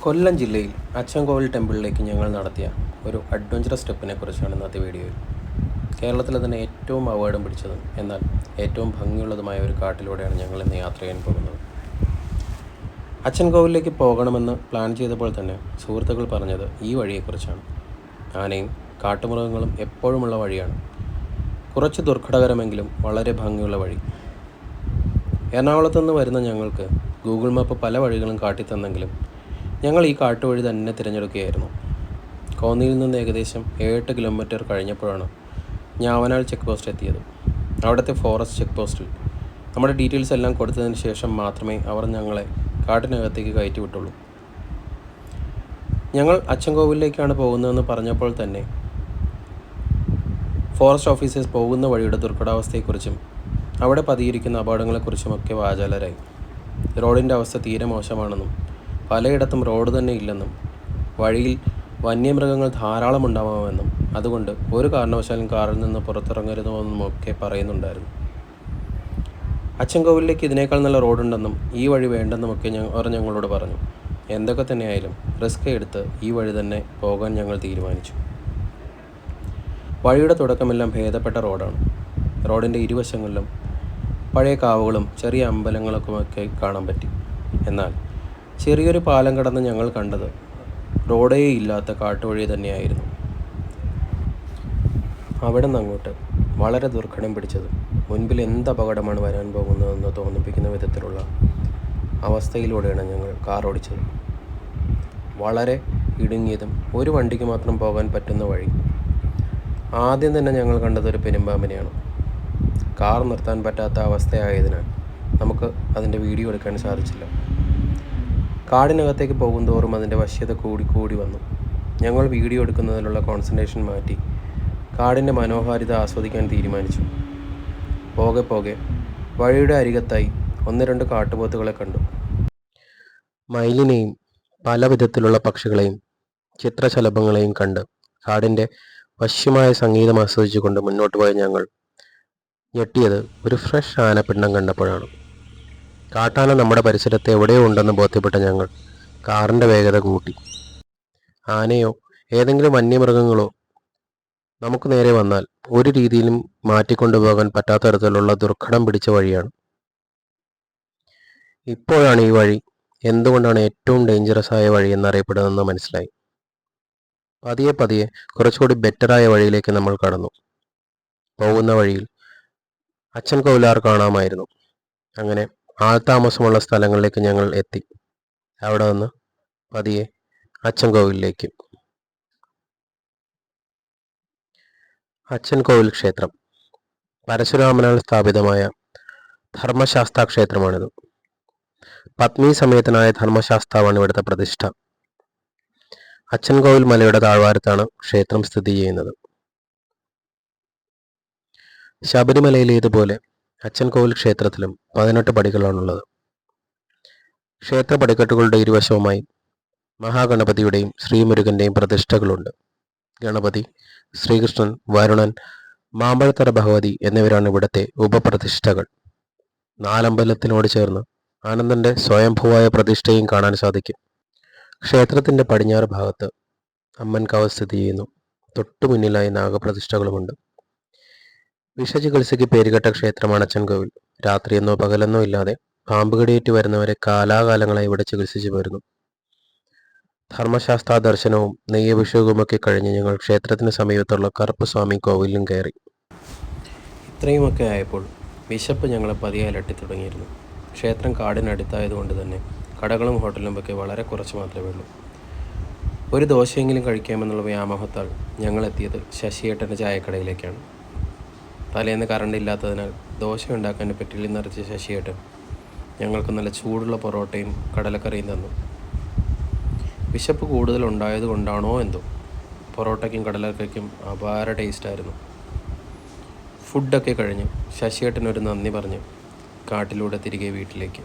കൊല്ലം ജില്ലയിൽ അച്ചൻകോവിൽ ടെമ്പിളിലേക്ക് ഞങ്ങൾ നടത്തിയ ഒരു അഡ്വഞ്ചറസ് സ്റ്റെപ്പിനെ കുറിച്ചാണ് ഇന്നത്തെ വീഡിയോയിൽ. കേരളത്തിലെ തന്നെ ഏറ്റവും അപകടം പിടിച്ചതും എന്നാൽ ഏറ്റവും ഭംഗിയുള്ളതുമായ ഒരു കാട്ടിലൂടെയാണ് ഞങ്ങൾ ഇന്ന് യാത്ര ചെയ്യാൻ പോകുന്നത്. അച്ചൻകോവിലേക്ക് പോകണമെന്ന് പ്ലാൻ ചെയ്തപ്പോൾ തന്നെ സുഹൃത്തുക്കൾ പറഞ്ഞത് ഈ വഴിയെക്കുറിച്ചാണ്. ആനയും കാട്ടുമൃഗങ്ങളും എപ്പോഴുമുള്ള വഴിയാണ്. കുറച്ച് ദുർഘടകരമെങ്കിലും വളരെ ഭംഗിയുള്ള വഴി. എറണാകുളത്തു നിന്ന് വരുന്ന ഞങ്ങൾക്ക് ഗൂഗിൾ മാപ്പ് പല വഴികളും കാട്ടിത്തന്നെങ്കിലും ഞങ്ങൾ ഈ കാട്ടുവഴി തന്നെ തിരഞ്ഞെടുക്കുകയായിരുന്നു. കോന്നിയിൽ നിന്ന് ഏകദേശം 7 കിലോമീറ്റർ കഴിഞ്ഞപ്പോഴാണ് ഞാവനാൾ ചെക്ക് പോസ്റ്റ് എത്തിയത്. അവിടുത്തെ ഫോറസ്റ്റ് ചെക്ക് പോസ്റ്റിൽ നമ്മുടെ ഡീറ്റെയിൽസ് എല്ലാം കൊടുത്തതിന് ശേഷം മാത്രമേ അവർ ഞങ്ങളെ കാട്ടിനകത്തേക്ക് കയറ്റി വിട്ടുള്ളൂ. ഞങ്ങൾ അച്ചൻകോവിലേക്കാണ് പോകുന്നതെന്ന് പറഞ്ഞപ്പോൾ തന്നെ ഫോറസ്റ്റ് ഓഫീസേഴ്സ് പോകുന്ന വഴിയുടെ ദുർഘടാവസ്ഥയെക്കുറിച്ചും അവിടെ പതിയിരിക്കുന്ന അപകടങ്ങളെക്കുറിച്ചുമൊക്കെ വാചാലരായി. റോഡിൻ്റെ അവസ്ഥ തീരെ മോശമാണെന്നും പലയിടത്തും റോഡ് തന്നെ ഇല്ലെന്നും വഴിയിൽ വന്യമൃഗങ്ങൾ ധാരാളം ഉണ്ടാവാമെന്നും അതുകൊണ്ട് ഒരു കാരണവശാലും കാറിൽ നിന്ന് പുറത്തിറങ്ങരുതെന്നുമൊക്കെ പറയുന്നുണ്ടായിരുന്നു. അച്ചൻകോവിലേക്ക് ഇതിനേക്കാൾ നല്ല റോഡുണ്ടെന്നും ഈ വഴി വേണ്ടെന്നുമൊക്കെ അവർ ഞങ്ങളോട് പറഞ്ഞു. എന്തൊക്കെ തന്നെയായാലും റിസ്ക് എടുത്ത് ഈ വഴി തന്നെ പോകാൻ ഞങ്ങൾ തീരുമാനിച്ചു. വഴിയുടെ തുടക്കമെല്ലാം ഭേദപ്പെട്ട റോഡാണ്. റോഡിൻ്റെ ഇരുവശങ്ങളിലും പഴയ കാവുകളും ചെറിയ അമ്പലങ്ങളൊക്കെ കാണാൻ പറ്റി. എന്നാൽ ചെറിയൊരു പാലം കടന്ന് ഞങ്ങൾ കണ്ടത് റോഡേ ഇല്ലാത്ത കാട്ടുവഴി തന്നെയായിരുന്നു. അവിടെ നിന്ന് അങ്ങോട്ട് വളരെ ദുർഘടം പിടിച്ചത്, മുൻപിൽ എന്ത് അപകടമാണ് വരാൻ പോകുന്നതെന്ന് തോന്നിപ്പിക്കുന്ന വിധത്തിലുള്ള അവസ്ഥയിലൂടെയാണ് ഞങ്ങൾ കാർ ഓടിച്ചത്. വളരെ ഇടുങ്ങിയതും ഒരു വണ്ടിക്ക് മാത്രം പോകാൻ പറ്റുന്ന വഴി. ആദ്യം തന്നെ ഞങ്ങൾ കണ്ടത് ഒരു പെരുമ്പാമ്പിനെയാണ്. കാർ നിർത്താൻ പറ്റാത്ത അവസ്ഥയായതിനാൽ നമുക്ക് അതിൻ്റെ വീഡിയോ എടുക്കാൻ സാധിച്ചില്ല. കാടിനകത്തേക്ക് പോകുന്തോറും അതിൻ്റെ വശ്യത കൂടി വന്നു. ഞങ്ങൾ വീഡിയോ എടുക്കുന്നതിലുള്ള കോൺസെൻട്രേഷൻ മാറ്റി കാടിൻ്റെ മനോഹാരിത ആസ്വദിക്കാൻ തീരുമാനിച്ചു. പോകെ വഴിയുടെ അരികത്തായി 1-2 കാട്ടുപോത്തുകളെ കണ്ടു. മയിലിനെയും പല വിധത്തിലുള്ള പക്ഷികളെയും ചിത്രശലഭങ്ങളെയും കണ്ട് കാടിൻ്റെ വശ്യമായ സംഗീതം ആസ്വദിച്ചുകൊണ്ട് മുന്നോട്ട് പോയ ഞങ്ങൾ ഞെട്ടിയത് ഒരു ഫ്രഷ് ആനപ്പിണ്ടം കണ്ടപ്പോഴാണ്. കാട്ടാന നമ്മുടെ പരിസരത്ത് എവിടെയോ ഉണ്ടെന്ന് ബോധ്യപ്പെട്ട ഞങ്ങൾ കാറിൻ്റെ വേഗത കൂട്ടി. ആനയോ ഏതെങ്കിലും വന്യമൃഗങ്ങളോ നമുക്ക് നേരെ വന്നാൽ ഒരു രീതിയിലും മാറ്റിക്കൊണ്ടുപോകാൻ പറ്റാത്ത തരത്തിലുള്ള ദുർഘടം പിടിച്ച വഴിയാണ്. ഇപ്പോഴാണ് ഈ വഴി എന്തുകൊണ്ടാണ് ഏറ്റവും ഡേഞ്ചറസ് ആയ വഴി എന്നറിയപ്പെടുന്നതെന്ന് മനസ്സിലായി. പതിയെ കുറച്ചുകൂടി ബെറ്ററായ വഴിയിലേക്ക് നമ്മൾ കടന്നു. പോകുന്ന വഴിയിൽ അച്ചൻകോവിലാർ കാണാമായിരുന്നു. അങ്ങനെ ആൾതാമസമുള്ള സ്ഥലങ്ങളിലേക്ക് ഞങ്ങൾ എത്തി. അവിടെ നിന്ന് പതിയെ അച്ചൻകോവിലേക്ക്. അച്ചൻകോവിൽ ക്ഷേത്രം പരശുരാമനാൽ സ്ഥാപിതമായ ധർമ്മശാസ്താ ക്ഷേത്രമാണിത്. പത്നി സമേതനായ ധർമ്മശാസ്താവാണ് ഇവിടുത്തെ പ്രതിഷ്ഠ. അച്ചൻകോവിൽ മലയുടെ താഴ്വാരത്താണ് ക്ഷേത്രം സ്ഥിതി ചെയ്യുന്നത്. ശബരിമലയിലേതുപോലെ അച്ചൻകോവിൽ ക്ഷേത്രത്തിലും 18 പടികളാണുള്ളത്. ക്ഷേത്ര പടിക്കെട്ടുകളുടെ ഇരുവശവുമായി മഹാഗണപതിയുടെയും ശ്രീമുരുകൻ്റെയും പ്രതിഷ്ഠകളുണ്ട്. ഗണപതി, ശ്രീകൃഷ്ണൻ, വരുണൻ, മാമ്പഴത്തറ ഭഗവതി എന്നിവരാണ് ഇവിടുത്തെ ഉപപ്രതിഷ്ഠകൾ. 4 അമ്പലത്തിനോട് ചേർന്ന് ആനന്ദൻ്റെ സ്വയംഭൂവായ പ്രതിഷ്ഠയും കാണാൻ സാധിക്കും. ക്ഷേത്രത്തിൻ്റെ പടിഞ്ഞാറ് ഭാഗത്ത് അമ്മൻകാവ് സ്ഥിതി ചെയ്യുന്നു. തൊട്ടു മുന്നിലായി നാഗപ്രതിഷ്ഠകളുമുണ്ട്. വിഷചികിത്സയ്ക്ക് പേരുകെട്ട ക്ഷേത്രമാണ് അച്ചൻകോവിൽ. രാത്രിയെന്നോ പകലെന്നോ ഇല്ലാതെ പാമ്പുകടിയേറ്റ് വരുന്നവരെ കാലാകാലങ്ങളായി ഇവിടെ ചികിത്സിച്ചു വരുന്നു. ധർമ്മശാസ്ത്ര ദർശനവും നെയ്യഭിഷേകവുമൊക്കെ കഴിഞ്ഞ് ഞങ്ങൾ ക്ഷേത്രത്തിന് സമീപത്തുള്ള കറുപ്പസ്വാമി കോവിലിലും കയറി. ഇത്രയുമൊക്കെ ആയപ്പോൾ വിശപ്പ് ഞങ്ങളെ പതിയെ അലട്ടി തുടങ്ങിയിരുന്നു. ക്ഷേത്രം കാടിനടുത്തായതുകൊണ്ട് തന്നെ കടകളും ഹോട്ടലും ഒക്കെ വളരെ കുറച്ച് മാത്രമേ ഉള്ളൂ. ഒരു ദോശയെങ്കിലും കഴിക്കാമെന്നുള്ള വ്യാമോഹത്താൽ ഞങ്ങളെത്തിയത് ശശിയേട്ടൻ്റെ ചായക്കടയിലേക്കാണ്. തലേന്ന് കറണ്ട് ഇല്ലാത്തതിനാൽ ദോശ ഉണ്ടാക്കാൻ പെട്ടിയിൽ നിറച്ച ശശിയേട്ടൻ ഞങ്ങൾക്ക് നല്ല ചൂടുള്ള പൊറോട്ടയും കടലക്കറിയും തന്നു. വിശപ്പ് കൂടുതലുണ്ടായത് കൊണ്ടാണോ എന്തോ പൊറോട്ടയ്ക്കും കടലക്കറിക്കും അപാര ടേസ്റ്റായിരുന്നു. ഫുഡൊക്കെ കഴിഞ്ഞ് ശശിയേട്ടനൊരു നന്ദി പറഞ്ഞ് കാട്ടിലൂടെ തിരികെ വീട്ടിലേക്ക്.